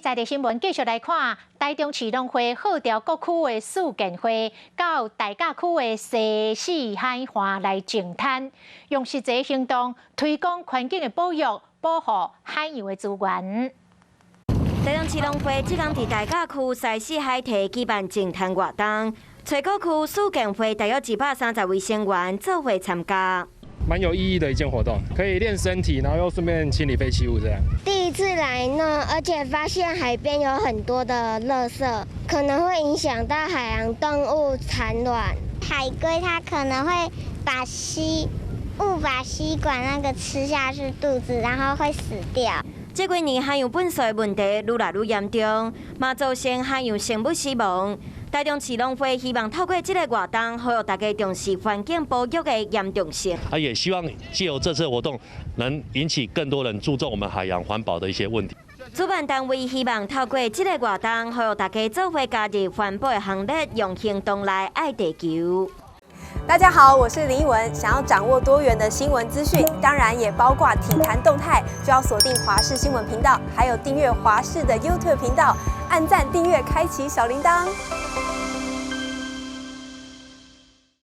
在地新闻继续来看，台中市农会号召各区的四建会到大甲区的西四海岸来净滩，用实际行动推广环境的保育、保护海洋的资源。台中市农会即天伫大甲区西四海堤举办净滩活动，找各区四建会大约130位成员做伙参加。 蛮有意义的一件活动，可以练身体，然后又顺便清理废弃物，这样。第一次来呢，而且发现海边有很多的垃圾，可能会影响到海洋动物产卵。海龟它可能会把吸管那个吃下去肚子，然后会死掉。 这几年海洋粪扫的问题愈来愈严重，嘛造成海洋生物死亡。台中市农会希望透过这个活动，呼吁大家重视环境保育的严重性。也希望借由这次活动，能引起更多人注重我们海洋环保的一些问题。主办单位希望透过这个活动，呼吁大家做伙加入环保的行列，用行动来爱地球。 大家好，我是林依文。想要掌握多元的新闻资讯，当然也包括体坛动态，就要锁定华视新闻频道，还有订阅华视的 YouTube 频道，按赞、订阅、开启小铃铛。